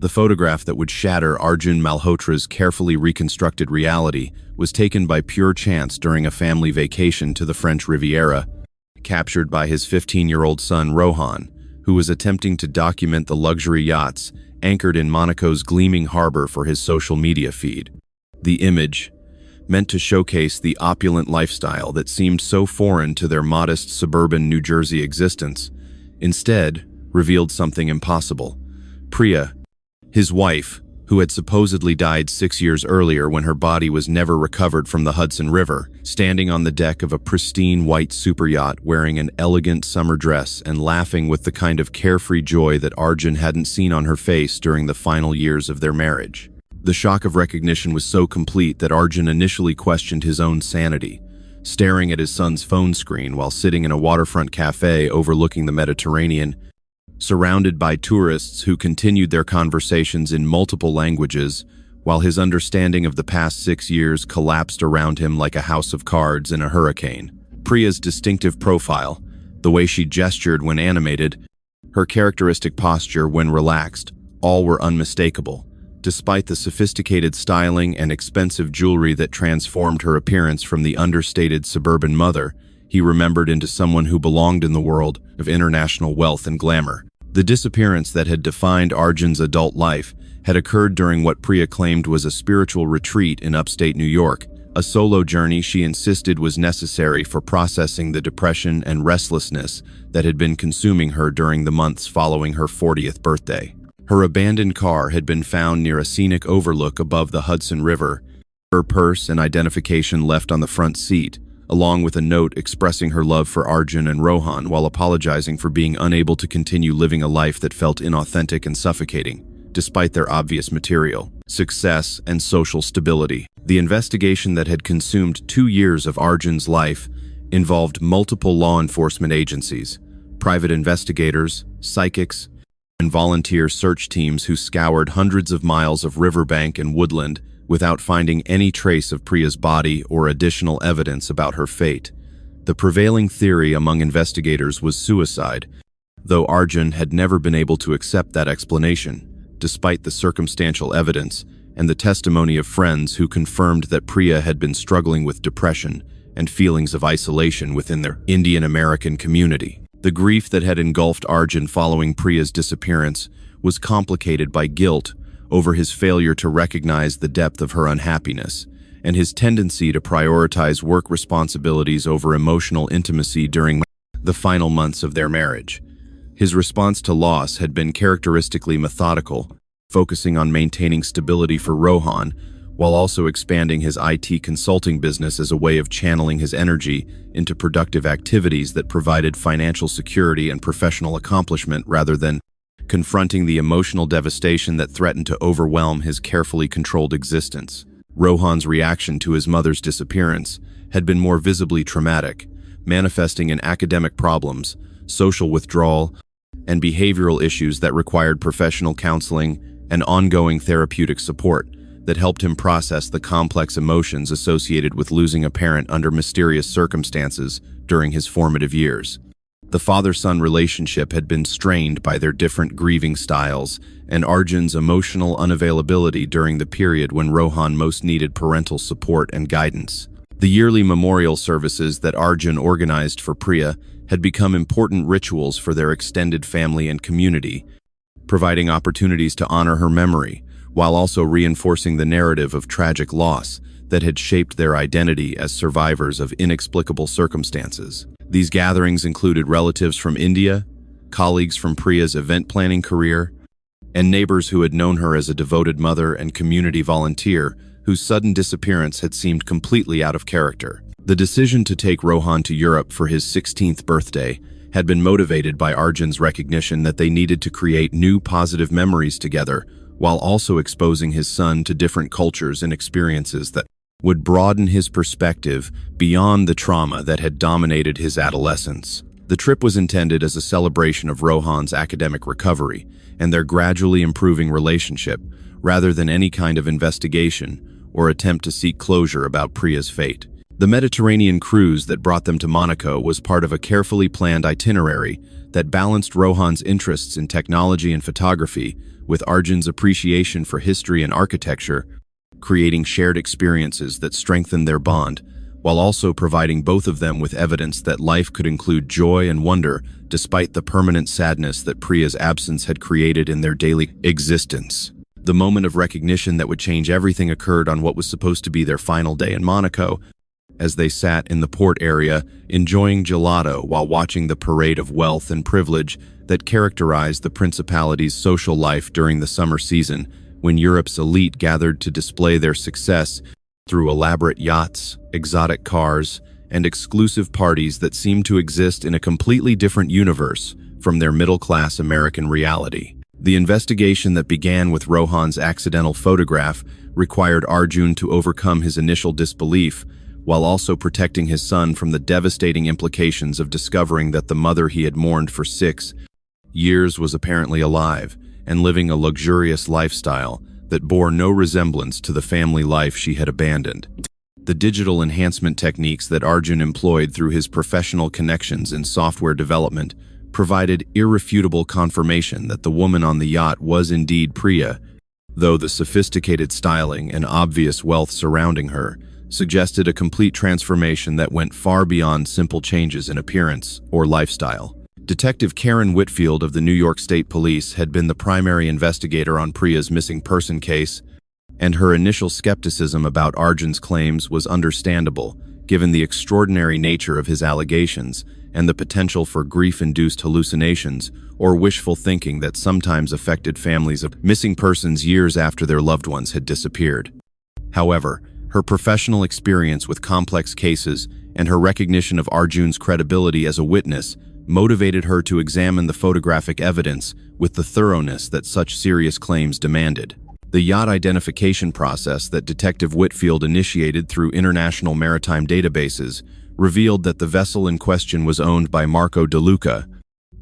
The photograph that would shatter Arjun Malhotra's carefully reconstructed reality was taken by pure chance during a family vacation to the French Riviera, captured by his 15-year-old son Rohan, who was attempting to document the luxury yachts anchored in Monaco's gleaming harbor for his social media feed. The image, meant to showcase the opulent lifestyle that seemed so foreign to their modest suburban New Jersey existence, instead revealed something impossible. Priya, his wife, who had supposedly died 6 years earlier when her body was never recovered from the Hudson River, standing on the deck of a pristine white superyacht wearing an elegant summer dress and laughing with the kind of carefree joy that Arjun hadn't seen on her face during the final years of their marriage. The shock of recognition was so complete that Arjun initially questioned his own sanity, staring at his son's phone screen while sitting in a waterfront cafe overlooking the Mediterranean, surrounded by tourists who continued their conversations in multiple languages, while his understanding of the past 6 years collapsed around him like a house of cards in a hurricane. Priya's distinctive profile, the way she gestured when animated, her characteristic posture when relaxed, all were unmistakable. Despite the sophisticated styling and expensive jewelry that transformed her appearance from the understated suburban mother, he remembered into someone who belonged in the world of international wealth and glamour. The disappearance that had defined Arjun's adult life had occurred during what Priya claimed was a spiritual retreat in upstate New York, a solo journey she insisted was necessary for processing the depression and restlessness that had been consuming her during the months following her 40th birthday. Her abandoned car had been found near a scenic overlook above the Hudson River, her purse and identification left on the front seat, along with a note expressing her love for Arjun and Rohan while apologizing for being unable to continue living a life that felt inauthentic and suffocating, despite their obvious material success and social stability. The investigation that had consumed 2 years of Arjun's life involved multiple law enforcement agencies, private investigators, psychics, and volunteer search teams who scoured hundreds of miles of riverbank and woodland without finding any trace of Priya's body or additional evidence about her fate. The prevailing theory among investigators was suicide, though Arjun had never been able to accept that explanation, despite the circumstantial evidence and the testimony of friends who confirmed that Priya had been struggling with depression and feelings of isolation within their Indian American community. The grief that had engulfed Arjun following Priya's disappearance was complicated by guilt over his failure to recognize the depth of her unhappiness and his tendency to prioritize work responsibilities over emotional intimacy during the final months of their marriage. His response to loss had been characteristically methodical, focusing on maintaining stability for Rohan, while also expanding his IT consulting business as a way of channeling his energy into productive activities that provided financial security and professional accomplishment rather than confronting the emotional devastation that threatened to overwhelm his carefully controlled existence. Rohan's reaction to his mother's disappearance had been more visibly traumatic, manifesting in academic problems, social withdrawal, and behavioral issues that required professional counseling and ongoing therapeutic support that helped him process the complex emotions associated with losing a parent under mysterious circumstances during his formative years. The father-son relationship had been strained by their different grieving styles and Arjun's emotional unavailability during the period when Rohan most needed parental support and guidance. The yearly memorial services that Arjun organized for Priya had become important rituals for their extended family and community, providing opportunities to honor her memory, while also reinforcing the narrative of tragic loss that had shaped their identity as survivors of inexplicable circumstances. These gatherings included relatives from India, colleagues from Priya's event planning career, and neighbors who had known her as a devoted mother and community volunteer whose sudden disappearance had seemed completely out of character. The decision to take Rohan to Europe for his 16th birthday had been motivated by Arjun's recognition that they needed to create new positive memories together, while also exposing his son to different cultures and experiences that would broaden his perspective beyond the trauma that had dominated his adolescence. The trip was intended as a celebration of Rohan's academic recovery and their gradually improving relationship, rather than any kind of investigation or attempt to seek closure about Priya's fate. The Mediterranean cruise that brought them to Monaco was part of a carefully planned itinerary that balanced Rohan's interests in technology and photography with Arjun's appreciation for history and architecture, creating shared experiences that strengthened their bond, while also providing both of them with evidence that life could include joy and wonder despite the permanent sadness that Priya's absence had created in their daily existence. The moment of recognition that would change everything occurred on what was supposed to be their final day in Monaco, as they sat in the port area, enjoying gelato while watching the parade of wealth and privilege that characterized the principality's social life during the summer season, when Europe's elite gathered to display their success through elaborate yachts, exotic cars, and exclusive parties that seemed to exist in a completely different universe from their middle-class American reality. The investigation that began with Rohan's accidental photograph required Arjun to overcome his initial disbelief, while also protecting his son from the devastating implications of discovering that the mother he had mourned for 6 years was apparently alive and living a luxurious lifestyle that bore no resemblance to the family life she had abandoned. The digital enhancement techniques that Arjun employed through his professional connections in software development provided irrefutable confirmation that the woman on the yacht was indeed Priya, though the sophisticated styling and obvious wealth surrounding her suggested a complete transformation that went far beyond simple changes in appearance or lifestyle. Detective Karen Whitfield of the New York State Police had been the primary investigator on Priya's missing person case, and her initial skepticism about Arjun's claims was understandable, given the extraordinary nature of his allegations and the potential for grief-induced hallucinations or wishful thinking that sometimes affected families of missing persons years after their loved ones had disappeared. However, her professional experience with complex cases and her recognition of Arjun's credibility as a witness motivated her to examine the photographic evidence with the thoroughness that such serious claims demanded. The yacht identification process that Detective Whitfield initiated through international maritime databases revealed that the vessel in question was owned by Marco De Luca,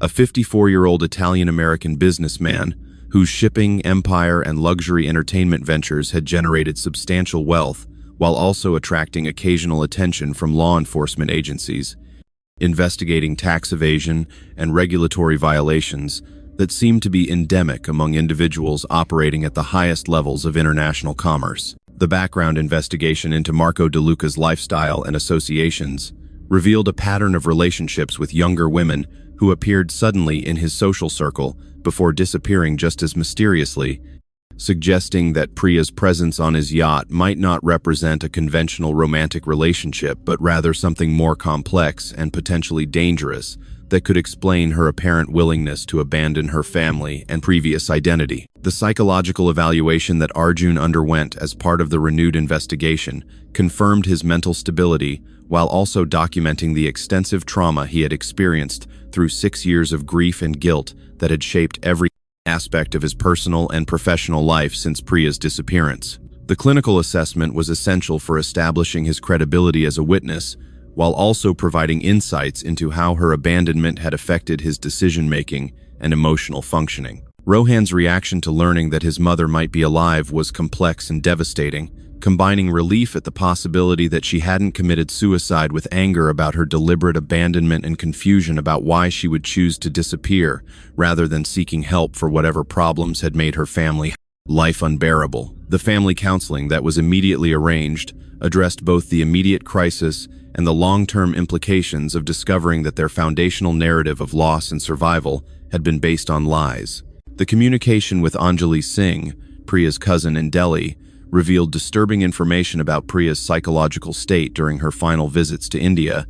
a 54-year-old Italian-American businessman whose shipping, empire, and luxury entertainment ventures had generated substantial wealth while also attracting occasional attention from law enforcement agencies, investigating tax evasion and regulatory violations that seemed to be endemic among individuals operating at the highest levels of international commerce. The background investigation into Marco De Luca's lifestyle and associations revealed a pattern of relationships with younger women who appeared suddenly in his social circle before disappearing just as mysteriously, suggesting that Priya's presence on his yacht might not represent a conventional romantic relationship, but rather something more complex and potentially dangerous that could explain her apparent willingness to abandon her family and previous identity. The psychological evaluation that Arjun underwent as part of the renewed investigation confirmed his mental stability while also documenting the extensive trauma he had experienced through 6 years of grief and guilt that had shaped every aspect of his personal and professional life since Priya's disappearance. The clinical assessment was essential for establishing his credibility as a witness, while also providing insights into how her abandonment had affected his decision-making and emotional functioning. Rohan's reaction to learning that his mother might be alive was complex and devastating, combining relief at the possibility that she hadn't committed suicide with anger about her deliberate abandonment and confusion about why she would choose to disappear rather than seeking help for whatever problems had made her family life unbearable. The family counseling that was immediately arranged addressed both the immediate crisis and the long-term implications of discovering that their foundational narrative of loss and survival had been based on lies. The communication with Anjali Singh, Priya's cousin in Delhi, revealed disturbing information about Priya's psychological state during her final visits to India,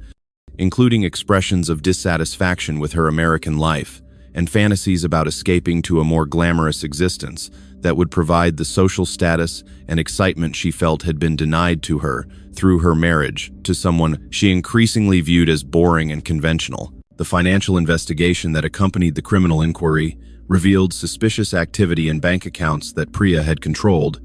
including expressions of dissatisfaction with her American life and fantasies about escaping to a more glamorous existence that would provide the social status and excitement she felt had been denied to her through her marriage to someone she increasingly viewed as boring and conventional. The financial investigation that accompanied the criminal inquiry revealed suspicious activity in bank accounts that Priya had controlled,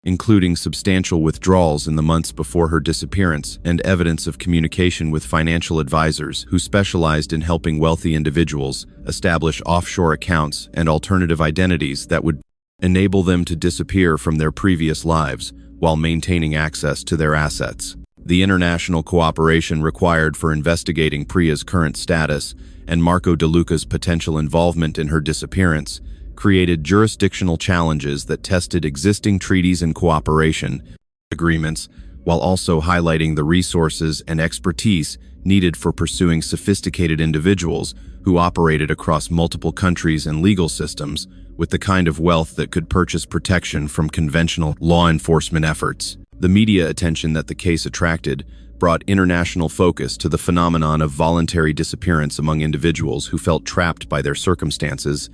including substantial withdrawals in the months before her disappearance and evidence of communication with financial advisors who specialized in helping wealthy individuals establish offshore accounts and alternative identities that would enable them to disappear from their previous lives while maintaining access to their assets. The international cooperation required for investigating Priya's current status and Marco De Luca's potential involvement in her disappearance created jurisdictional challenges that tested existing treaties and cooperation agreements, while also highlighting the resources and expertise needed for pursuing sophisticated individuals who operated across multiple countries and legal systems with the kind of wealth that could purchase protection from conventional law enforcement efforts. The media attention that the case attracted brought international focus to the phenomenon of voluntary disappearance among individuals who felt trapped by their circumstances,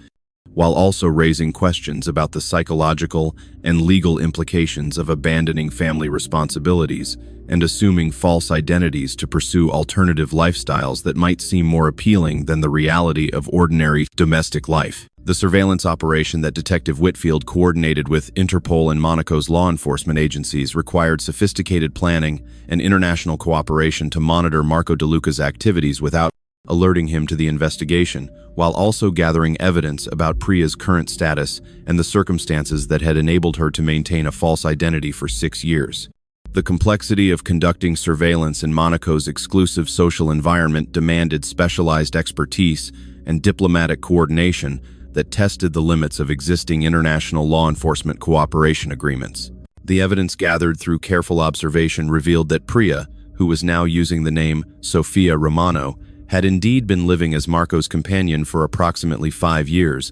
while also raising questions about the psychological and legal implications of abandoning family responsibilities and assuming false identities to pursue alternative lifestyles that might seem more appealing than the reality of ordinary domestic life. The surveillance operation that Detective Whitfield coordinated with Interpol and Monaco's law enforcement agencies required sophisticated planning and international cooperation to monitor Marco De Luca's activities without alerting him to the investigation, while also gathering evidence about Priya's current status and the circumstances that had enabled her to maintain a false identity for 6 years. The complexity of conducting surveillance in Monaco's exclusive social environment demanded specialized expertise and diplomatic coordination that tested the limits of existing international law enforcement cooperation agreements. The evidence gathered through careful observation revealed that Priya, who was now using the name Sofia Romano, had indeed been living as Marco's companion for approximately 5 years,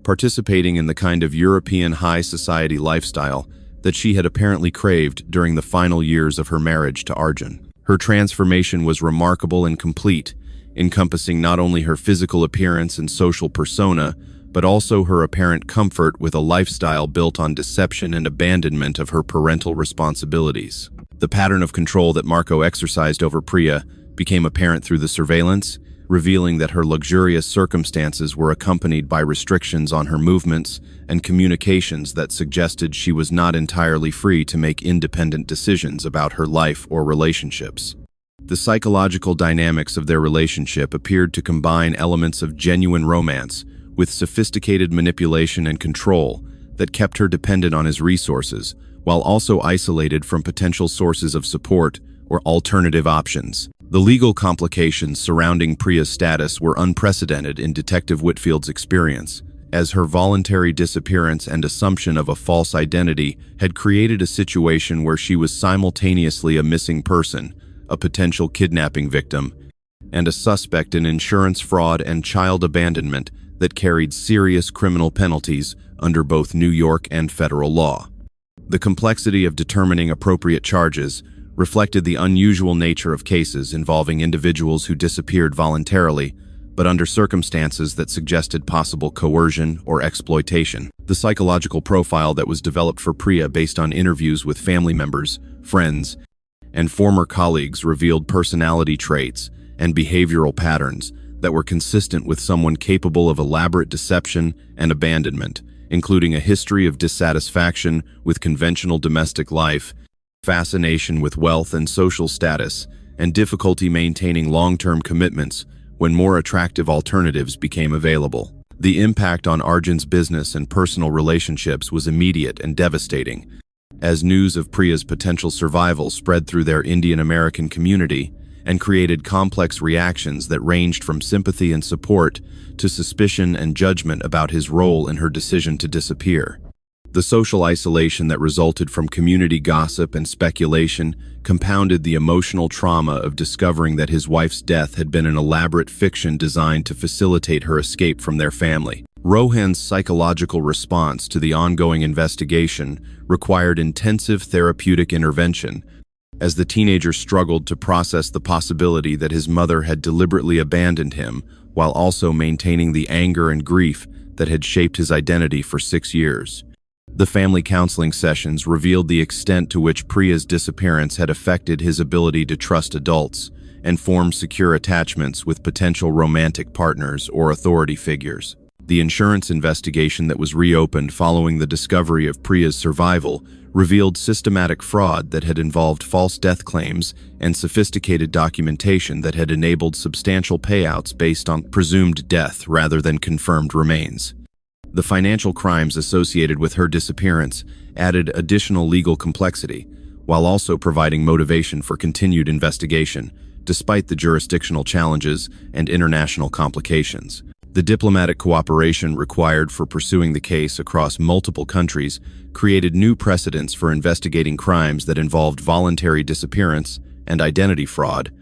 participating in the kind of European high society lifestyle that she had apparently craved during the final years of her marriage to Arjun. Her transformation was remarkable and complete, encompassing not only her physical appearance and social persona, but also her apparent comfort with a lifestyle built on deception and abandonment of her parental responsibilities. The pattern of control that Marco exercised over Priya became apparent through the surveillance, revealing that her luxurious circumstances were accompanied by restrictions on her movements and communications that suggested she was not entirely free to make independent decisions about her life or relationships. The psychological dynamics of their relationship appeared to combine elements of genuine romance with sophisticated manipulation and control that kept her dependent on his resources, while also isolated from potential sources of support or alternative options. The legal complications surrounding Priya's status were unprecedented in Detective Whitfield's experience, as her voluntary disappearance and assumption of a false identity had created a situation where she was simultaneously a missing person, a potential kidnapping victim, and a suspect in insurance fraud and child abandonment that carried serious criminal penalties under both New York and federal law. The complexity of determining appropriate charges reflected the unusual nature of cases involving individuals who disappeared voluntarily, but under circumstances that suggested possible coercion or exploitation. The psychological profile that was developed for Priya based on interviews with family members, friends, and former colleagues revealed personality traits and behavioral patterns that were consistent with someone capable of elaborate deception and abandonment, including a history of dissatisfaction with conventional domestic life, fascination with wealth and social status, and difficulty maintaining long-term commitments when more attractive alternatives became available. The impact on Arjun's business and personal relationships was immediate and devastating, as news of Priya's potential survival spread through their Indian-American community and created complex reactions that ranged from sympathy and support to suspicion and judgment about his role in her decision to disappear. The social isolation that resulted from community gossip and speculation compounded the emotional trauma of discovering that his wife's death had been an elaborate fiction designed to facilitate her escape from their family. Rohan's psychological response to the ongoing investigation required intensive therapeutic intervention, as the teenager struggled to process the possibility that his mother had deliberately abandoned him, while also maintaining the anger and grief that had shaped his identity for 6 years. The family counseling sessions revealed the extent to which Priya's disappearance had affected his ability to trust adults and form secure attachments with potential romantic partners or authority figures. The insurance investigation that was reopened following the discovery of Priya's survival revealed systematic fraud that had involved false death claims and sophisticated documentation that had enabled substantial payouts based on presumed death rather than confirmed remains. The financial crimes associated with her disappearance added additional legal complexity, while also providing motivation for continued investigation, despite the jurisdictional challenges and international complications. The diplomatic cooperation required for pursuing the case across multiple countries created new precedents for investigating crimes that involved voluntary disappearance and identity fraud,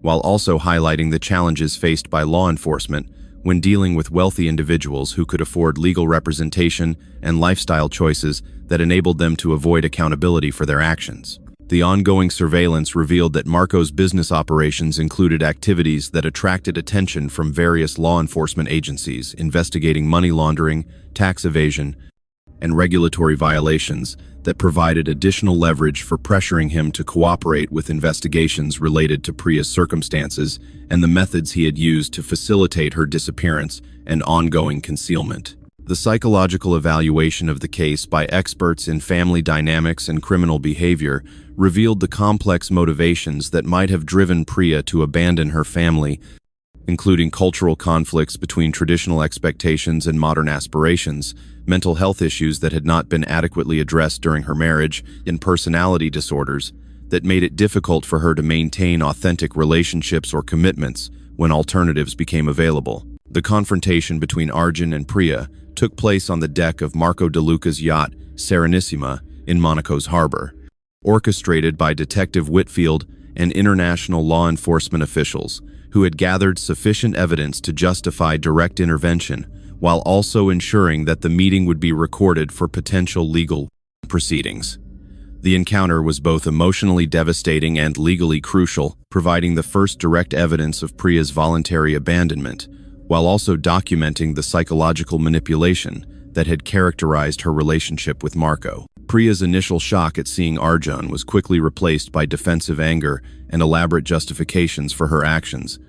while also highlighting the challenges faced by law enforcement when dealing with wealthy individuals who could afford legal representation and lifestyle choices that enabled them to avoid accountability for their actions. The ongoing surveillance revealed that Marco's business operations included activities that attracted attention from various law enforcement agencies investigating money laundering, tax evasion, and regulatory violations that provided additional leverage for pressuring him to cooperate with investigations related to Priya's circumstances and the methods he had used to facilitate her disappearance and ongoing concealment. The psychological evaluation of the case by experts in family dynamics and criminal behavior revealed the complex motivations that might have driven Priya to abandon her family, including cultural conflicts between traditional expectations and modern aspirations, mental health issues that had not been adequately addressed during her marriage, and personality disorders that made it difficult for her to maintain authentic relationships or commitments when alternatives became available. The confrontation between Arjun and Priya took place on the deck of Marco De Luca's yacht, Serenissima, in Monaco's harbor. Orchestrated by Detective Whitfield and international law enforcement officials who had gathered sufficient evidence to justify direct intervention, while also ensuring that the meeting would be recorded for potential legal proceedings. The encounter was both emotionally devastating and legally crucial, providing the first direct evidence of Priya's voluntary abandonment, while also documenting the psychological manipulation that had characterized her relationship with Marco. Priya's initial shock at seeing Arjun was quickly replaced by defensive anger and elaborate justifications for her actions,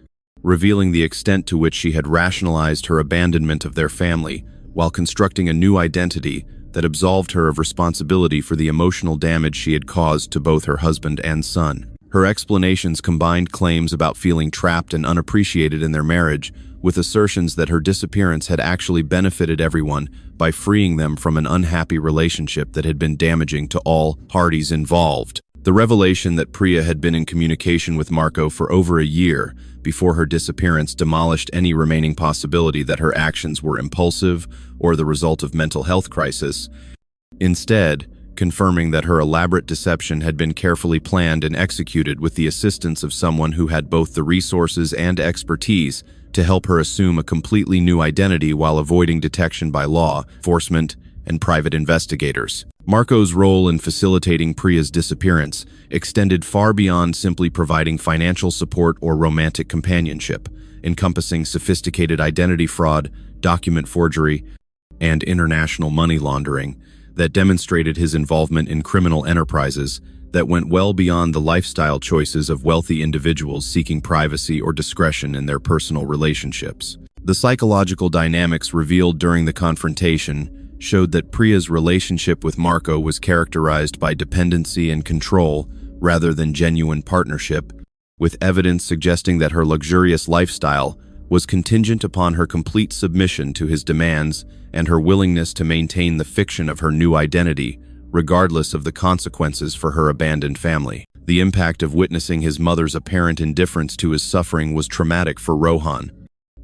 revealing the extent to which she had rationalized her abandonment of their family while constructing a new identity that absolved her of responsibility for the emotional damage she had caused to both her husband and son. Her explanations combined claims about feeling trapped and unappreciated in their marriage with assertions that her disappearance had actually benefited everyone by freeing them from an unhappy relationship that had been damaging to all parties involved. The revelation that Priya had been in communication with Marco for over a year before her disappearance demolished any remaining possibility that her actions were impulsive or the result of mental health crisis, instead confirming that her elaborate deception had been carefully planned and executed with the assistance of someone who had both the resources and expertise to help her assume a completely new identity while avoiding detection by law enforcement and private investigators. Marco's role in facilitating Priya's disappearance extended far beyond simply providing financial support or romantic companionship, encompassing sophisticated identity fraud, document forgery, and international money laundering that demonstrated his involvement in criminal enterprises that went well beyond the lifestyle choices of wealthy individuals seeking privacy or discretion in their personal relationships. The psychological dynamics revealed during the confrontation showed that Priya's relationship with Marco was characterized by dependency and control rather than genuine partnership, with evidence suggesting that her luxurious lifestyle was contingent upon her complete submission to his demands and her willingness to maintain the fiction of her new identity, regardless of the consequences for her abandoned family. The impact of witnessing his mother's apparent indifference to his suffering was traumatic for Rohan,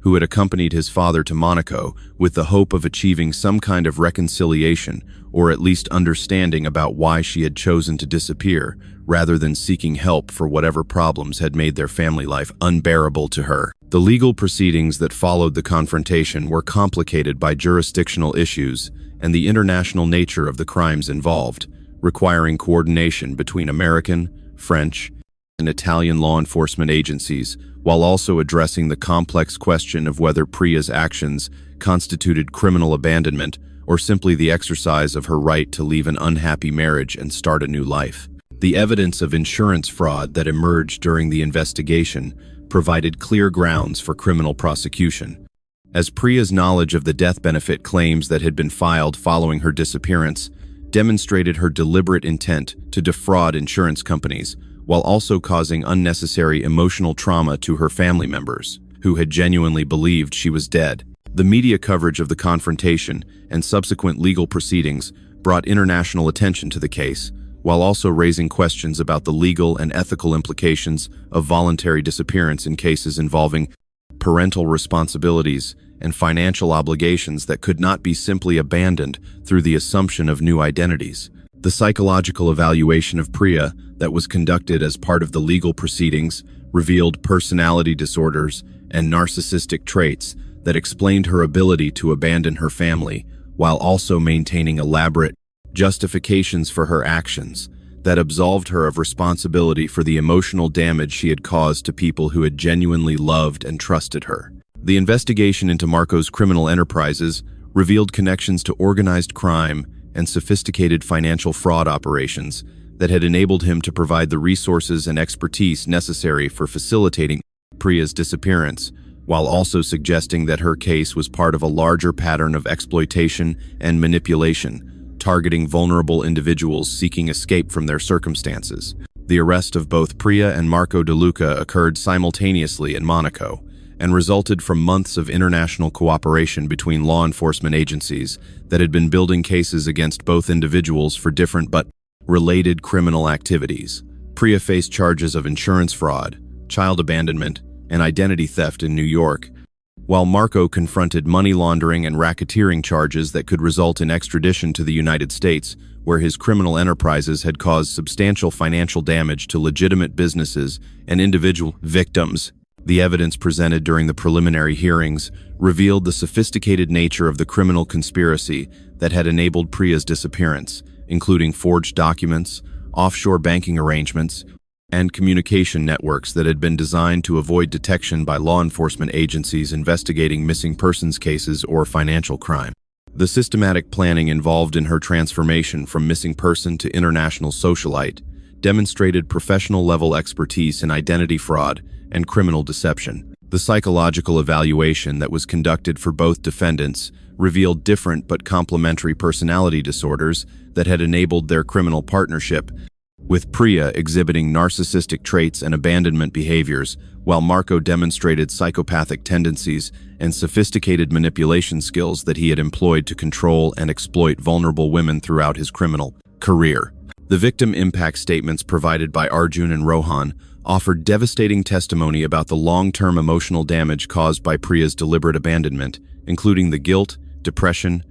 who had accompanied his father to Monaco with the hope of achieving some kind of reconciliation or at least understanding about why she had chosen to disappear, rather than seeking help for whatever problems had made their family life unbearable to her. The legal proceedings that followed the confrontation were complicated by jurisdictional issues and the international nature of the crimes involved, requiring coordination between American, French, and Italian law enforcement agencies, while also addressing the complex question of whether Priya's actions constituted criminal abandonment or simply the exercise of her right to leave an unhappy marriage and start a new life. The evidence of insurance fraud that emerged during the investigation provided clear grounds for criminal prosecution, as Priya's knowledge of the death benefit claims that had been filed following her disappearance demonstrated her deliberate intent to defraud insurance companies while also causing unnecessary emotional trauma to her family members, who had genuinely believed she was dead. The media coverage of the confrontation and subsequent legal proceedings brought international attention to the case, while also raising questions about the legal and ethical implications of voluntary disappearance in cases involving parental responsibilities and financial obligations that could not be simply abandoned through the assumption of new identities. The psychological evaluation of Priya that was conducted as part of the legal proceedings revealed personality disorders and narcissistic traits that explained her ability to abandon her family, while also maintaining elaborate justifications for her actions that absolved her of responsibility for the emotional damage she had caused to people who had genuinely loved and trusted her. The investigation into Marco's criminal enterprises revealed connections to organized crime and sophisticated financial fraud operations that had enabled him to provide the resources and expertise necessary for facilitating Priya's disappearance, while also suggesting that her case was part of a larger pattern of exploitation and manipulation, targeting vulnerable individuals seeking escape from their circumstances. The arrest of both Priya and Marco De Luca occurred simultaneously in Monaco and resulted from months of international cooperation between law enforcement agencies that had been building cases against both individuals for different but related criminal activities. Priya faced charges of insurance fraud, child abandonment, and identity theft in New York, while Marco confronted money laundering and racketeering charges that could result in extradition to the United States, where his criminal enterprises had caused substantial financial damage to legitimate businesses and individual victims. The evidence presented during the preliminary hearings revealed the sophisticated nature of the criminal conspiracy that had enabled Priya's disappearance, including forged documents, offshore banking arrangements, and communication networks that had been designed to avoid detection by law enforcement agencies investigating missing persons cases or financial crime. The systematic planning involved in her transformation from missing person to international socialite demonstrated professional-level expertise in identity fraud and criminal deception. The psychological evaluation that was conducted for both defendants revealed different but complementary personality disorders that had enabled their criminal partnership, with Priya exhibiting narcissistic traits and abandonment behaviors, while Marco demonstrated psychopathic tendencies and sophisticated manipulation skills that he had employed to control and exploit vulnerable women throughout his criminal career. The victim impact statements provided by Arjun and Rohan offered devastating testimony about the long-term emotional damage caused by Priya's deliberate abandonment, including the guilt, depression,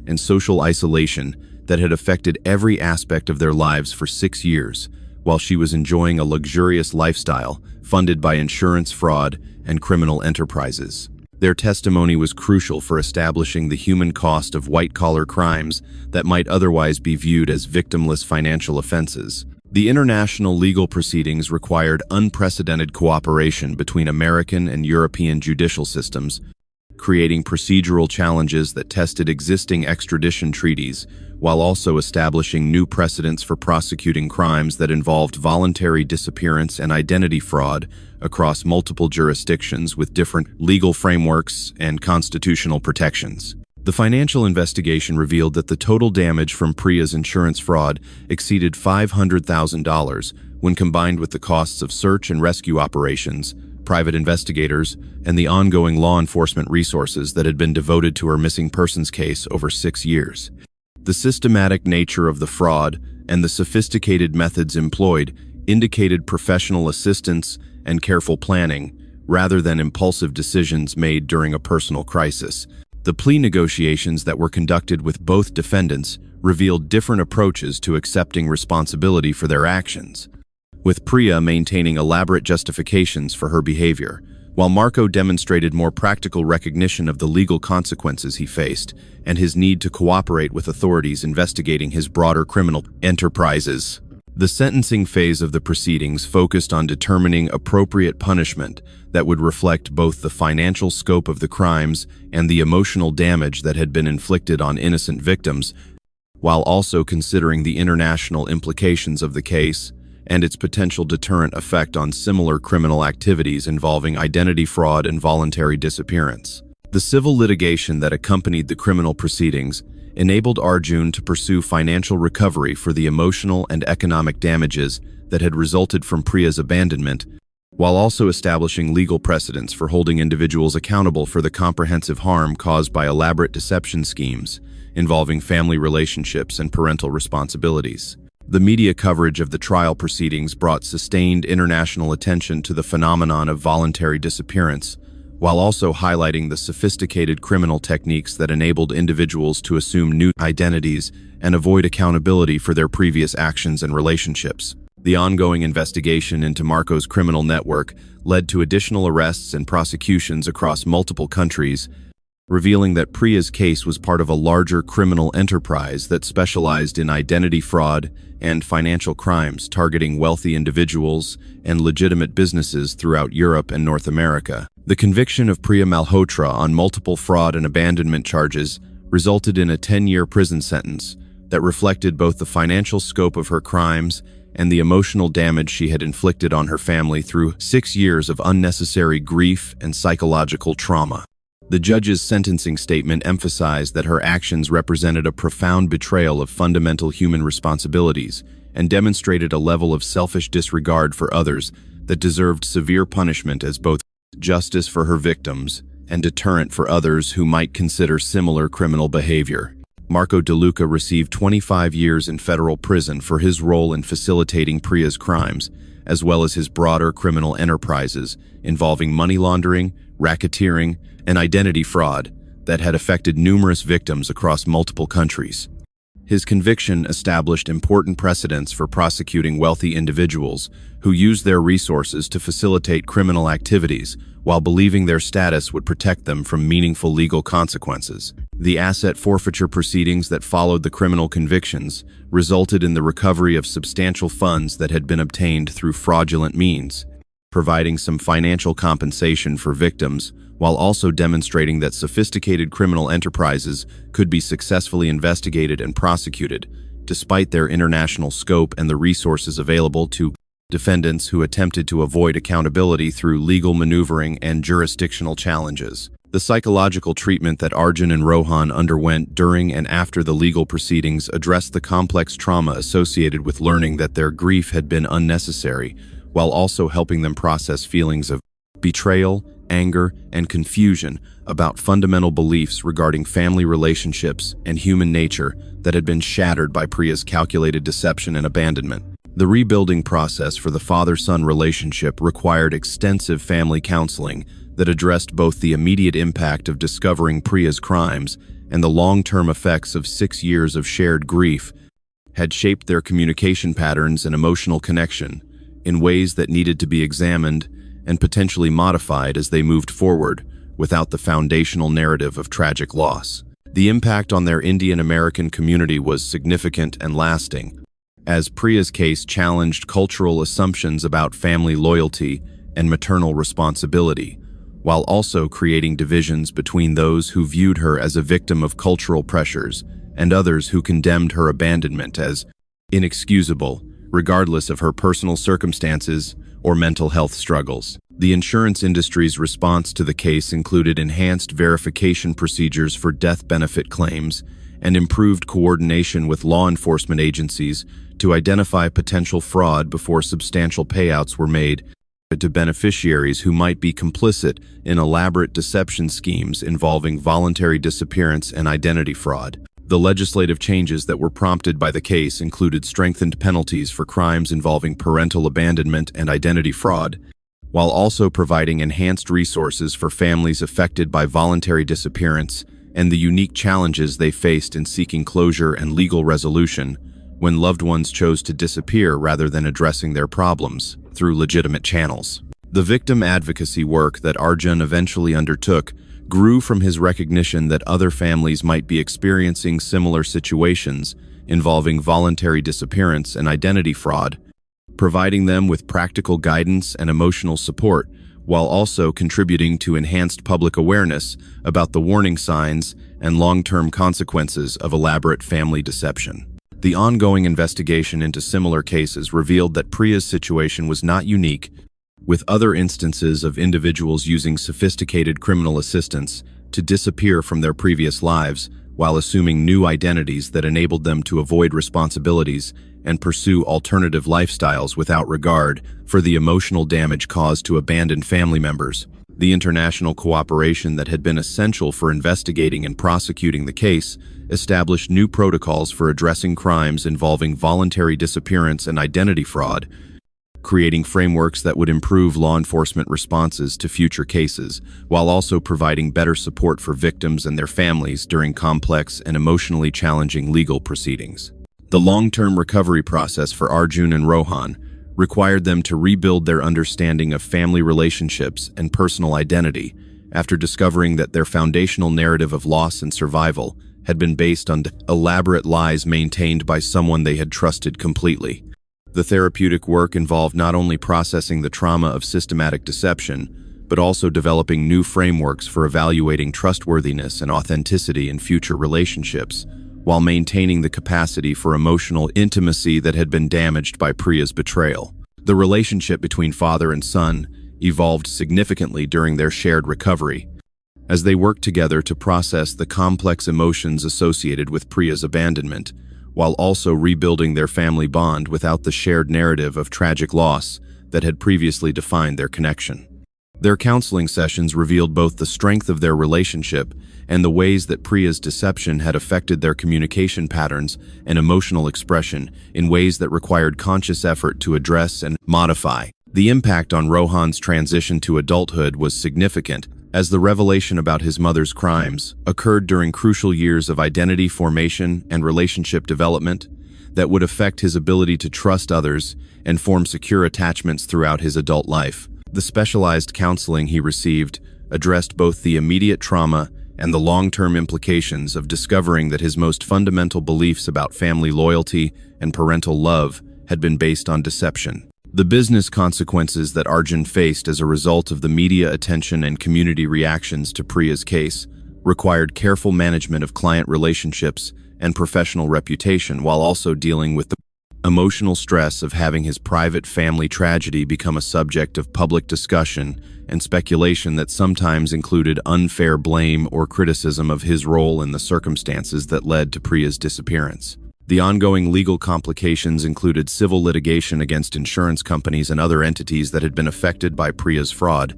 and social isolation that had affected every aspect of their lives for 6 years, while she was enjoying a luxurious lifestyle funded by insurance fraud and criminal enterprises. Their testimony was crucial for establishing the human cost of white-collar crimes that might otherwise be viewed as victimless financial offenses. The international legal proceedings required unprecedented cooperation between American and European judicial systems, creating procedural challenges that tested existing extradition treaties, while also establishing new precedents for prosecuting crimes that involved voluntary disappearance and identity fraud across multiple jurisdictions with different legal frameworks and constitutional protections. The financial investigation revealed that the total damage from Priya's insurance fraud exceeded $500,000 when combined with the costs of search and rescue operations, private investigators, and the ongoing law enforcement resources that had been devoted to her missing persons case over 6 years. The systematic nature of the fraud and the sophisticated methods employed indicated professional assistance and careful planning, rather than impulsive decisions made during a personal crisis. The plea negotiations that were conducted with both defendants revealed different approaches to accepting responsibility for their actions, with Priya maintaining elaborate justifications for her behavior, while Marco demonstrated more practical recognition of the legal consequences he faced and his need to cooperate with authorities investigating his broader criminal enterprises. The sentencing phase of the proceedings focused on determining appropriate punishment that would reflect both the financial scope of the crimes and the emotional damage that had been inflicted on innocent victims, while also considering the international implications of the case and its potential deterrent effect on similar criminal activities involving identity fraud and voluntary disappearance. The civil litigation that accompanied the criminal proceedings enabled Arjun to pursue financial recovery for the emotional and economic damages that had resulted from Priya's abandonment, while also establishing legal precedents for holding individuals accountable for the comprehensive harm caused by elaborate deception schemes involving family relationships and parental responsibilities. The media coverage of the trial proceedings brought sustained international attention to the phenomenon of voluntary disappearance, while also highlighting the sophisticated criminal techniques that enabled individuals to assume new identities and avoid accountability for their previous actions and relationships. The ongoing investigation into Marco's criminal network led to additional arrests and prosecutions across multiple countries, revealing that Priya's case was part of a larger criminal enterprise that specialized in identity fraud and financial crimes targeting wealthy individuals and legitimate businesses throughout Europe and North America. The conviction of Priya Malhotra on multiple fraud and abandonment charges resulted in a 10-year prison sentence that reflected both the financial scope of her crimes and the emotional damage she had inflicted on her family through 6 years of unnecessary grief and psychological trauma. The judge's sentencing statement emphasized that her actions represented a profound betrayal of fundamental human responsibilities and demonstrated a level of selfish disregard for others that deserved severe punishment as both justice for her victims and deterrent for others who might consider similar criminal behavior. Marco De Luca received 25 years in federal prison for his role in facilitating Priya's crimes, as well as his broader criminal enterprises involving money laundering, racketeering, and identity fraud that had affected numerous victims across multiple countries. His conviction established important precedents for prosecuting wealthy individuals who used their resources to facilitate criminal activities while believing their status would protect them from meaningful legal consequences. The asset forfeiture proceedings that followed the criminal convictions resulted in the recovery of substantial funds that had been obtained through fraudulent means, providing some financial compensation for victims while also demonstrating that sophisticated criminal enterprises could be successfully investigated and prosecuted, despite their international scope and the resources available to defendants who attempted to avoid accountability through legal maneuvering and jurisdictional challenges. The psychological treatment that Arjun and Rohan underwent during and after the legal proceedings addressed the complex trauma associated with learning that their grief had been unnecessary, while also helping them process feelings of betrayal, anger, and confusion about fundamental beliefs regarding family relationships and human nature that had been shattered by Priya's calculated deception and abandonment. The rebuilding process for the father-son relationship required extensive family counseling that addressed both the immediate impact of discovering Priya's crimes and the long-term effects of 6 years of shared grief had shaped their communication patterns and emotional connection in ways that needed to be examined and potentially modified as they moved forward without the foundational narrative of tragic loss. The impact on their Indian-American community was significant and lasting, as Priya's case challenged cultural assumptions about family loyalty and maternal responsibility, while also creating divisions between those who viewed her as a victim of cultural pressures and others who condemned her abandonment as inexcusable, regardless of her personal circumstances or mental health struggles. The insurance industry's response to the case included enhanced verification procedures for death benefit claims and improved coordination with law enforcement agencies to identify potential fraud before substantial payouts were made to beneficiaries who might be complicit in elaborate deception schemes involving voluntary disappearance and identity fraud. The legislative changes that were prompted by the case included strengthened penalties for crimes involving parental abandonment and identity fraud, while also providing enhanced resources for families affected by voluntary disappearance and the unique challenges they faced in seeking closure and legal resolution when loved ones chose to disappear rather than addressing their problems through legitimate channels. The victim advocacy work that Arjun eventually undertook grew from his recognition that other families might be experiencing similar situations involving voluntary disappearance and identity fraud, providing them with practical guidance and emotional support, while also contributing to enhanced public awareness about the warning signs and long-term consequences of elaborate family deception. The ongoing investigation into similar cases revealed that Priya's situation was not unique, with other instances of individuals using sophisticated criminal assistance to disappear from their previous lives while assuming new identities that enabled them to avoid responsibilities and pursue alternative lifestyles without regard for the emotional damage caused to abandoned family members. The international cooperation that had been essential for investigating and prosecuting the case established new protocols for addressing crimes involving voluntary disappearance and identity fraud, creating frameworks that would improve law enforcement responses to future cases, while also providing better support for victims and their families during complex and emotionally challenging legal proceedings. The long-term recovery process for Arjun and Rohan required them to rebuild their understanding of family relationships and personal identity after discovering that their foundational narrative of loss and survival had been based on elaborate lies maintained by someone they had trusted completely. The therapeutic work involved not only processing the trauma of systematic deception, but also developing new frameworks for evaluating trustworthiness and authenticity in future relationships, while maintaining the capacity for emotional intimacy that had been damaged by Priya's betrayal. The relationship between father and son evolved significantly during their shared recovery, as they worked together to process the complex emotions associated with Priya's abandonment, while also rebuilding their family bond without the shared narrative of tragic loss that had previously defined their connection. Their counseling sessions revealed both the strength of their relationship and the ways that Priya's deception had affected their communication patterns and emotional expression in ways that required conscious effort to address and modify. The impact on Rohan's transition to adulthood was significant, as the revelation about his mother's crimes occurred during crucial years of identity formation and relationship development that would affect his ability to trust others and form secure attachments throughout his adult life. The specialized counseling he received addressed both the immediate trauma and the long-term implications of discovering that his most fundamental beliefs about family loyalty and parental love had been based on deception. The business consequences that Arjun faced as a result of the media attention and community reactions to Priya's case required careful management of client relationships and professional reputation, while also dealing with the emotional stress of having his private family tragedy become a subject of public discussion and speculation that sometimes included unfair blame or criticism of his role in the circumstances that led to Priya's disappearance. The ongoing legal complications included civil litigation against insurance companies and other entities that had been affected by Priya's fraud,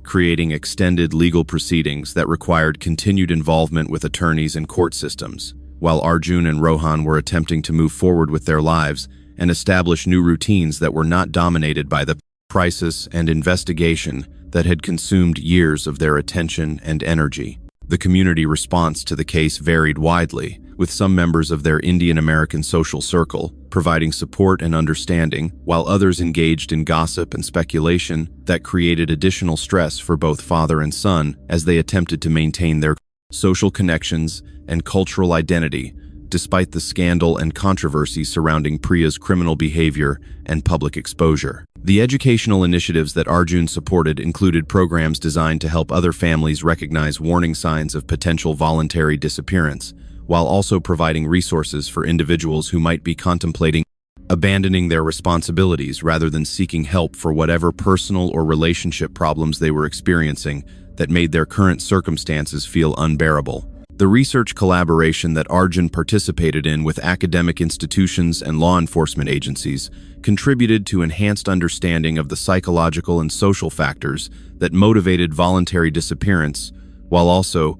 creating extended legal proceedings that required continued involvement with attorneys and court systems, while Arjun and Rohan were attempting to move forward with their lives and establish new routines that were not dominated by the crisis and investigation that had consumed years of their attention and energy. The community response to the case varied widely, with some members of their Indian American social circle providing support and understanding, while others engaged in gossip and speculation that created additional stress for both father and son as they attempted to maintain their social connections and cultural identity, despite the scandal and controversy surrounding Priya's criminal behavior and public exposure. The educational initiatives that Arjun supported included programs designed to help other families recognize warning signs of potential voluntary disappearance, while also providing resources for individuals who might be contemplating abandoning their responsibilities rather than seeking help for whatever personal or relationship problems they were experiencing that made their current circumstances feel unbearable. The research collaboration that Arjun participated in with academic institutions and law enforcement agencies contributed to enhanced understanding of the psychological and social factors that motivated voluntary disappearance, while also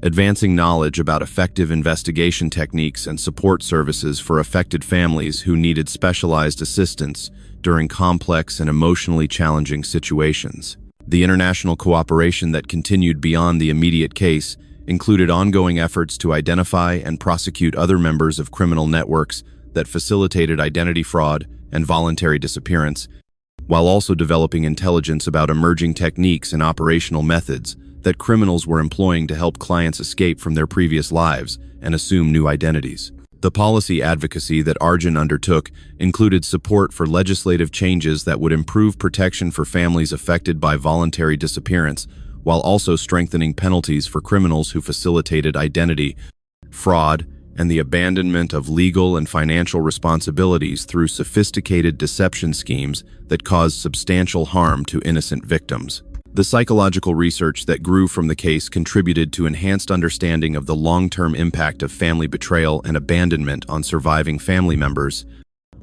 advancing knowledge about effective investigation techniques and support services for affected families who needed specialized assistance during complex and emotionally challenging situations. The international cooperation that continued beyond the immediate case included ongoing efforts to identify and prosecute other members of criminal networks that facilitated identity fraud and voluntary disappearance, while also developing intelligence about emerging techniques and operational methods that criminals were employing to help clients escape from their previous lives and assume new identities. The policy advocacy that Arjun undertook included support for legislative changes that would improve protection for families affected by voluntary disappearance, while also strengthening penalties for criminals who facilitated identity fraud and the abandonment of legal and financial responsibilities through sophisticated deception schemes that caused substantial harm to innocent victims. The psychological research that grew from the case contributed to enhanced understanding of the long-term impact of family betrayal and abandonment on surviving family members,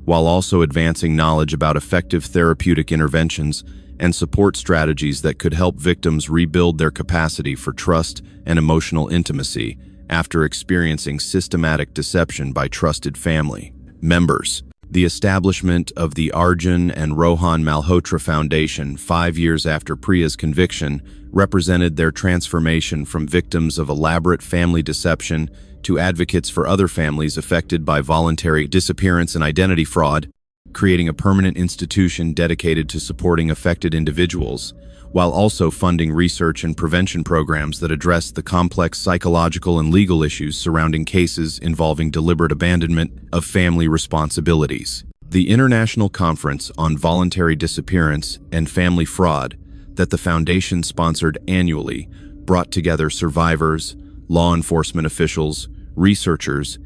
while also advancing knowledge about effective therapeutic interventions and support strategies that could help victims rebuild their capacity for trust and emotional intimacy after experiencing systematic deception by trusted family members. The establishment of the Arjun and Rohan Malhotra Foundation 5 years after Priya's conviction represented their transformation from victims of elaborate family deception to advocates for other families affected by voluntary disappearance and identity fraud, creating a permanent institution dedicated to supporting affected individuals, while also funding research and prevention programs that address the complex psychological and legal issues surrounding cases involving deliberate abandonment of family responsibilities. The International Conference on Voluntary Disappearance and Family Fraud that the Foundation sponsored annually brought together survivors, law enforcement officials, researchers,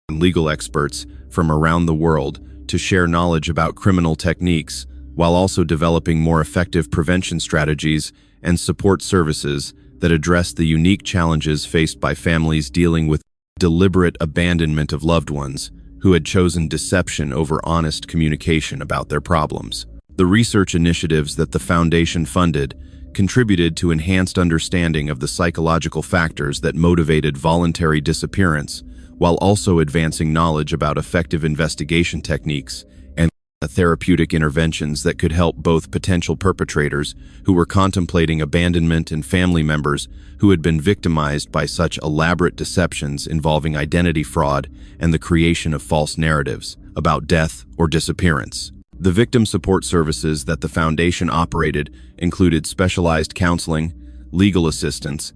and legal experts from around the world to share knowledge about criminal techniques, while also developing more effective prevention strategies and support services that address the unique challenges faced by families dealing with deliberate abandonment of loved ones who had chosen deception over honest communication about their problems. The research initiatives that the Foundation funded contributed to enhanced understanding of the psychological factors that motivated voluntary disappearance, while also advancing knowledge about effective investigation techniques and therapeutic interventions that could help both potential perpetrators who were contemplating abandonment and family members who had been victimized by such elaborate deceptions involving identity fraud and the creation of false narratives about death or disappearance. The victim support services that the Foundation operated included specialized counseling, legal assistance,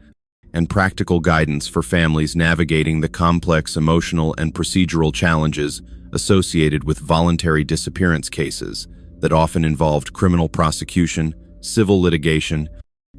and practical guidance for families navigating the complex emotional and procedural challenges associated with voluntary disappearance cases that often involved criminal prosecution, civil litigation,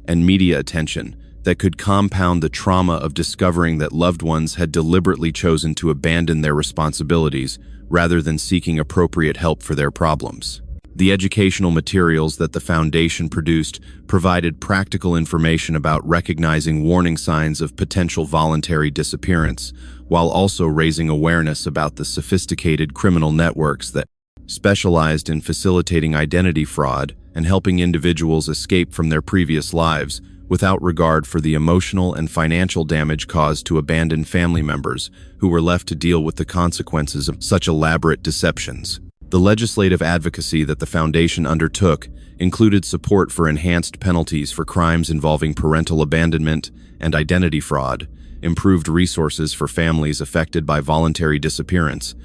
and media attention that could compound the trauma of discovering that loved ones had deliberately chosen to abandon their responsibilities rather than seeking appropriate help for their problems. The educational materials that the Foundation produced provided practical information about recognizing warning signs of potential voluntary disappearance, while also raising awareness about the sophisticated criminal networks that specialized in facilitating identity fraud and helping individuals escape from their previous lives without regard for the emotional and financial damage caused to abandoned family members who were left to deal with the consequences of such elaborate deceptions. The legislative advocacy that the Foundation undertook included support for enhanced penalties for crimes involving parental abandonment and identity fraud, improved resources for families affected by voluntary disappearance,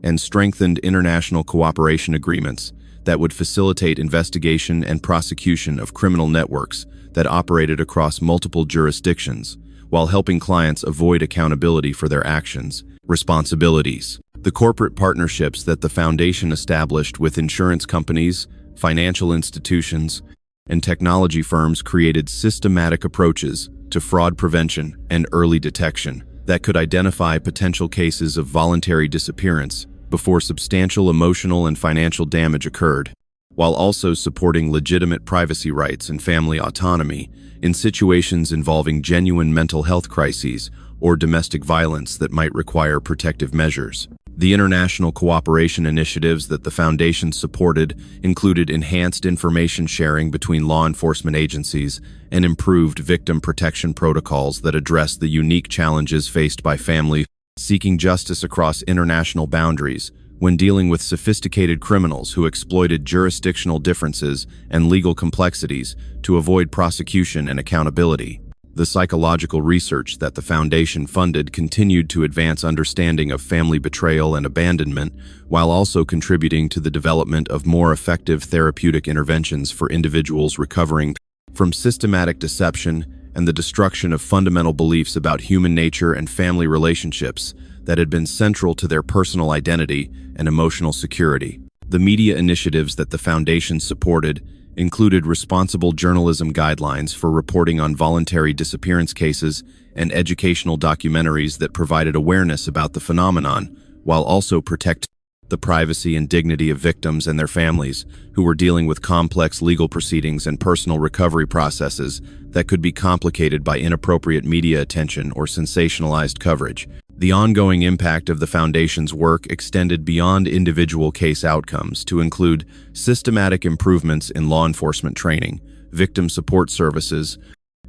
and strengthened international cooperation agreements that would facilitate investigation and prosecution of criminal networks that operated across multiple jurisdictions, while helping clients avoid accountability for their actions. Responsibilities. The corporate partnerships that the Foundation established with insurance companies, financial institutions, and technology firms created systematic approaches to fraud prevention and early detection that could identify potential cases of voluntary disappearance before substantial emotional and financial damage occurred, while also supporting legitimate privacy rights and family autonomy in situations involving genuine mental health crises or domestic violence that might require protective measures. The international cooperation initiatives that the Foundation supported included enhanced information sharing between law enforcement agencies and improved victim protection protocols that address the unique challenges faced by families seeking justice across international boundaries when dealing with sophisticated criminals who exploited jurisdictional differences and legal complexities to avoid prosecution and accountability. The psychological research that the Foundation funded continued to advance understanding of family betrayal and abandonment, while also contributing to the development of more effective therapeutic interventions for individuals recovering from systematic deception and the destruction of fundamental beliefs about human nature and family relationships that had been central to their personal identity and emotional security. The media initiatives that the Foundation supported included responsible journalism guidelines for reporting on voluntary disappearance cases and educational documentaries that provided awareness about the phenomenon, while also protecting the privacy and dignity of victims and their families who were dealing with complex legal proceedings and personal recovery processes that could be complicated by inappropriate media attention or sensationalized coverage. The ongoing impact of the Foundation's work extended beyond individual case outcomes to include systematic improvements in law enforcement training, victim support services,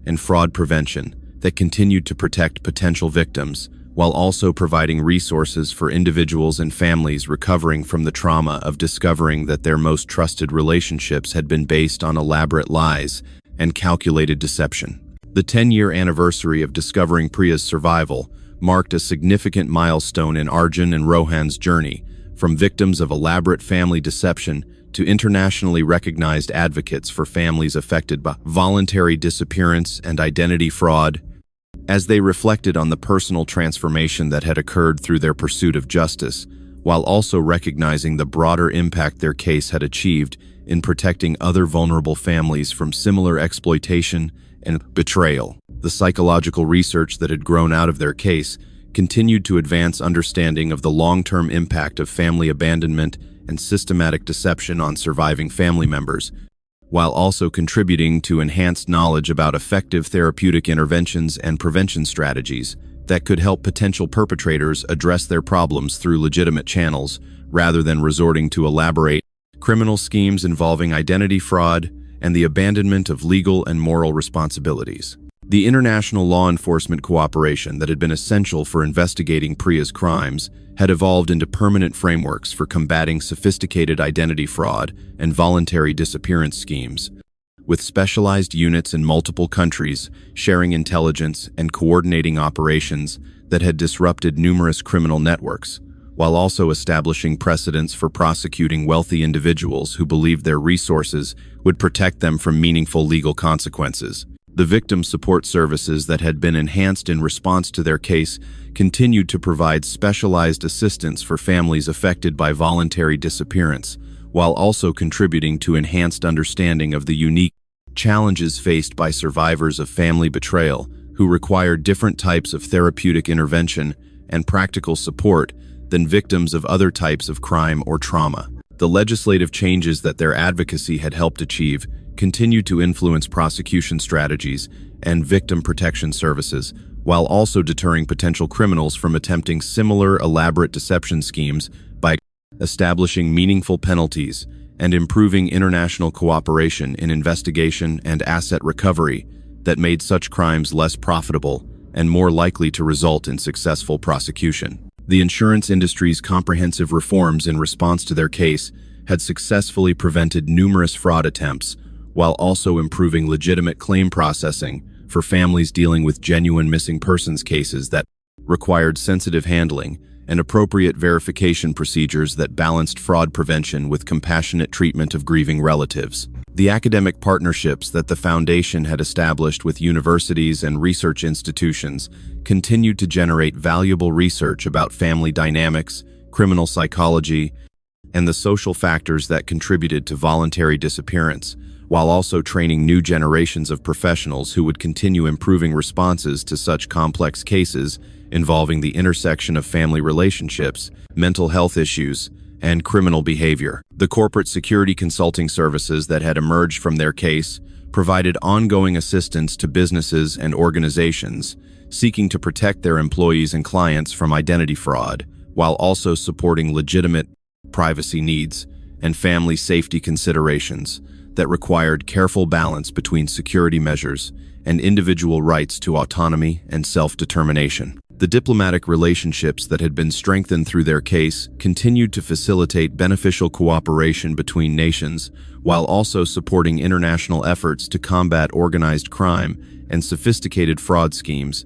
and fraud prevention that continued to protect potential victims while also providing resources for individuals and families recovering from the trauma of discovering that their most trusted relationships had been based on elaborate lies and calculated deception. The 10-year anniversary of discovering Priya's survival marked a significant milestone in Arjun and Rohan's journey, from victims of elaborate family deception to internationally recognized advocates for families affected by voluntary disappearance and identity fraud. As they reflected on the personal transformation that had occurred through their pursuit of justice, while also recognizing the broader impact their case had achieved in protecting other vulnerable families from similar exploitation and betrayal. The psychological research that had grown out of their case continued to advance understanding of the long-term impact of family abandonment and systematic deception on surviving family members, while also contributing to enhanced knowledge about effective therapeutic interventions and prevention strategies that could help potential perpetrators address their problems through legitimate channels rather than resorting to elaborate criminal schemes involving identity fraud and the abandonment of legal and moral responsibilities. The international law enforcement cooperation that had been essential for investigating Priya's crimes had evolved into permanent frameworks for combating sophisticated identity fraud and voluntary disappearance schemes, with specialized units in multiple countries sharing intelligence and coordinating operations that had disrupted numerous criminal networks, while also establishing precedents for prosecuting wealthy individuals who believed their resources would protect them from meaningful legal consequences. The victim support services that had been enhanced in response to their case continued to provide specialized assistance for families affected by voluntary disappearance, while also contributing to enhanced understanding of the unique challenges faced by survivors of family betrayal who required different types of therapeutic intervention and practical support than victims of other types of crime or trauma. The legislative changes that their advocacy had helped achieve continued to influence prosecution strategies and victim protection services, while also deterring potential criminals from attempting similar elaborate deception schemes by establishing meaningful penalties and improving international cooperation in investigation and asset recovery that made such crimes less profitable and more likely to result in successful prosecution. The insurance industry's comprehensive reforms in response to their case had successfully prevented numerous fraud attempts, while also improving legitimate claim processing for families dealing with genuine missing persons cases that required sensitive handling and appropriate verification procedures that balanced fraud prevention with compassionate treatment of grieving relatives. The academic partnerships that the Foundation had established with universities and research institutions continued to generate valuable research about family dynamics, criminal psychology, and the social factors that contributed to voluntary disappearance, while also training new generations of professionals who would continue improving responses to such complex cases involving the intersection of family relationships, mental health issues, and criminal behavior. The corporate security consulting services that had emerged from their case provided ongoing assistance to businesses and organizations seeking to protect their employees and clients from identity fraud, while also supporting legitimate privacy needs and family safety considerations that required careful balance between security measures and individual rights to autonomy and self-determination. The diplomatic relationships that had been strengthened through their case continued to facilitate beneficial cooperation between nations, while also supporting international efforts to combat organized crime and sophisticated fraud schemes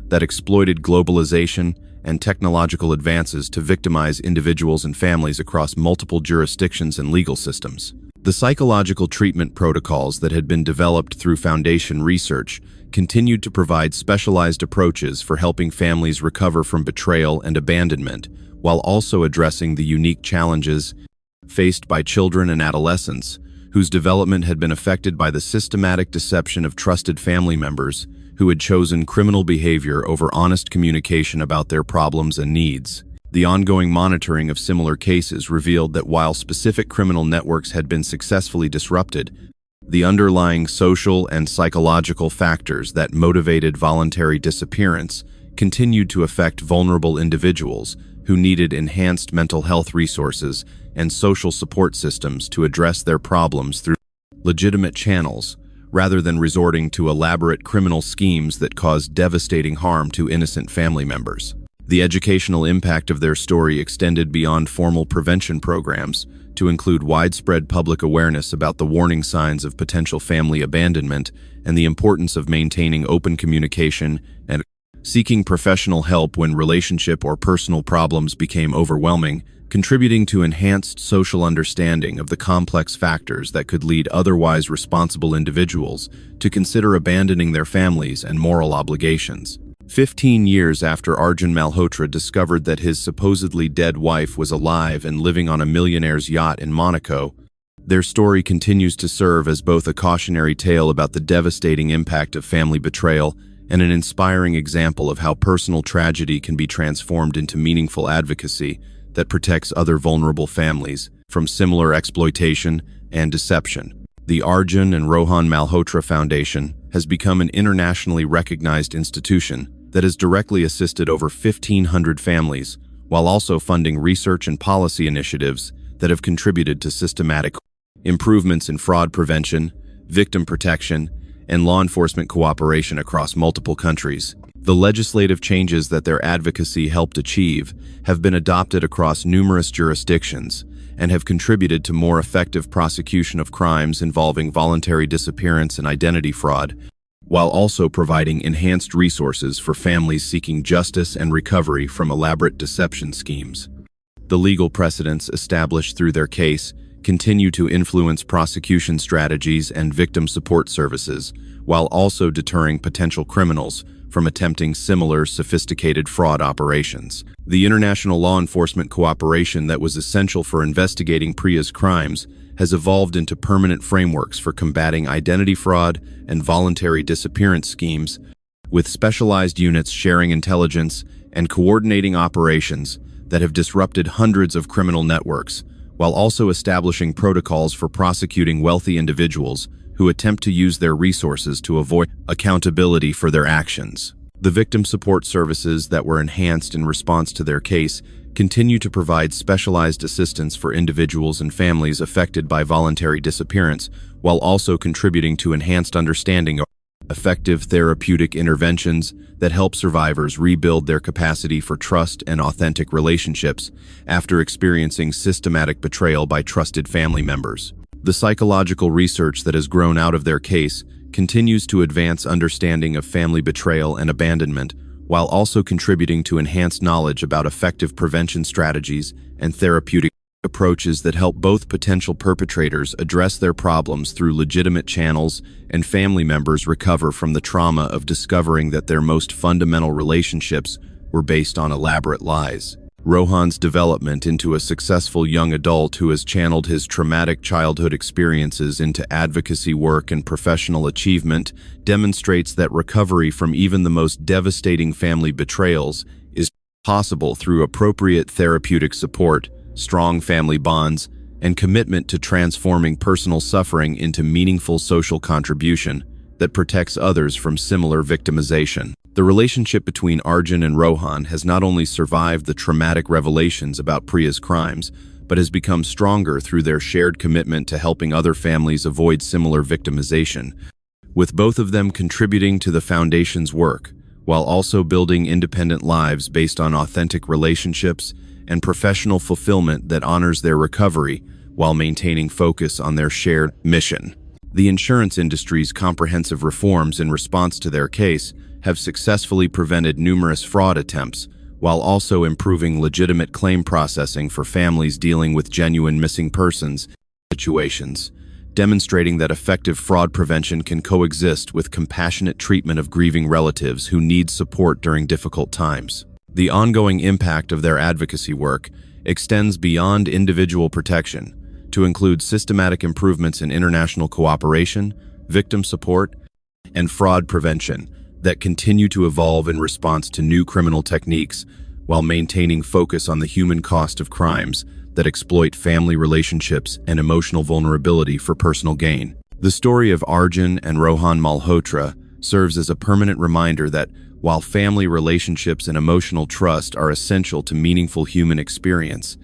that exploited globalization and technological advances to victimize individuals and families across multiple jurisdictions and legal systems. The psychological treatment protocols that had been developed through Foundation research continued to provide specialized approaches for helping families recover from betrayal and abandonment, while also addressing the unique challenges faced by children and adolescents whose development had been affected by the systematic deception of trusted family members who had chosen criminal behavior over honest communication about their problems and needs. The ongoing monitoring of similar cases revealed that while specific criminal networks had been successfully disrupted, the underlying social and psychological factors that motivated voluntary disappearance continued to affect vulnerable individuals who needed enhanced mental health resources and social support systems to address their problems through legitimate channels, rather than resorting to elaborate criminal schemes that caused devastating harm to innocent family members. The educational impact of their story extended beyond formal prevention programs to include widespread public awareness about the warning signs of potential family abandonment and the importance of maintaining open communication and seeking professional help when relationship or personal problems became overwhelming, contributing to enhanced social understanding of the complex factors that could lead otherwise responsible individuals to consider abandoning their families and moral obligations. 15 years after Arjun Malhotra discovered that his supposedly dead wife was alive and living on a millionaire's yacht in Monaco, their story continues to serve as both a cautionary tale about the devastating impact of family betrayal and an inspiring example of how personal tragedy can be transformed into meaningful advocacy that protects other vulnerable families from similar exploitation and deception. The Arjun and Rohan Malhotra Foundation has become an internationally recognized institution that has directly assisted over 1,500 families, while also funding research and policy initiatives that have contributed to systematic improvements in fraud prevention, victim protection, and law enforcement cooperation across multiple countries. The legislative changes that their advocacy helped achieve have been adopted across numerous jurisdictions and have contributed to more effective prosecution of crimes involving voluntary disappearance and identity fraud, while also providing enhanced resources for families seeking justice and recovery from elaborate deception schemes. The legal precedents established through their case continue to influence prosecution strategies and victim support services, while also deterring potential criminals from attempting similar sophisticated fraud operations. The international law enforcement cooperation that was essential for investigating Priya's crimes has evolved into permanent frameworks for combating identity fraud and voluntary disappearance schemes, with specialized units sharing intelligence and coordinating operations that have disrupted hundreds of criminal networks, while also establishing protocols for prosecuting wealthy individuals who attempt to use their resources to avoid accountability for their actions. The victim support services that were enhanced in response to their case continue to provide specialized assistance for individuals and families affected by voluntary disappearance, while also contributing to enhanced understanding of effective therapeutic interventions that help survivors rebuild their capacity for trust and authentic relationships after experiencing systematic betrayal by trusted family members. The psychological research that has grown out of their case continues to advance understanding of family betrayal and abandonment, while also contributing to enhanced knowledge about effective prevention strategies and therapeutic approaches that help both potential perpetrators address their problems through legitimate channels and family members recover from the trauma of discovering that their most fundamental relationships were based on elaborate lies. Rohan's development into a successful young adult who has channeled his traumatic childhood experiences into advocacy work and professional achievement demonstrates that recovery from even the most devastating family betrayals is possible through appropriate therapeutic support, strong family bonds, and commitment to transforming personal suffering into meaningful social contribution that protects others from similar victimization. The relationship between Arjun and Rohan has not only survived the traumatic revelations about Priya's crimes, but has become stronger through their shared commitment to helping other families avoid similar victimization, with both of them contributing to the Foundation's work, while also building independent lives based on authentic relationships and professional fulfillment that honors their recovery while maintaining focus on their shared mission. The insurance industry's comprehensive reforms in response to their case have successfully prevented numerous fraud attempts, while also improving legitimate claim processing for families dealing with genuine missing persons situations, demonstrating that effective fraud prevention can coexist with compassionate treatment of grieving relatives who need support during difficult times. The ongoing impact of their advocacy work extends beyond individual protection to include systematic improvements in international cooperation, victim support, and fraud prevention that continue to evolve in response to new criminal techniques while maintaining focus on the human cost of crimes that exploit family relationships and emotional vulnerability for personal gain. The story of Arjun and Rohan Malhotra serves as a permanent reminder that while family relationships and emotional trust are essential to meaningful human experience,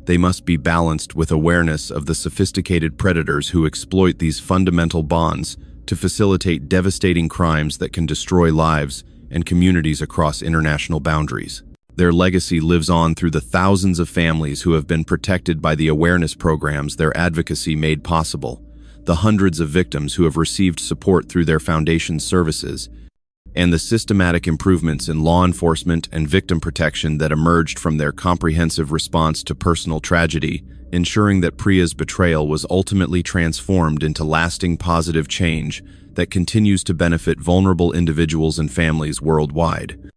they must be balanced with awareness of the sophisticated predators who exploit these fundamental bonds to facilitate devastating crimes that can destroy lives and communities across international boundaries. Their legacy lives on through the thousands of families who have been protected by the awareness programs their advocacy made possible, the hundreds of victims who have received support through their foundation's services, and the systematic improvements in law enforcement and victim protection that emerged from their comprehensive response to personal tragedy, ensuring that Priya's betrayal was ultimately transformed into lasting positive change that continues to benefit vulnerable individuals and families worldwide.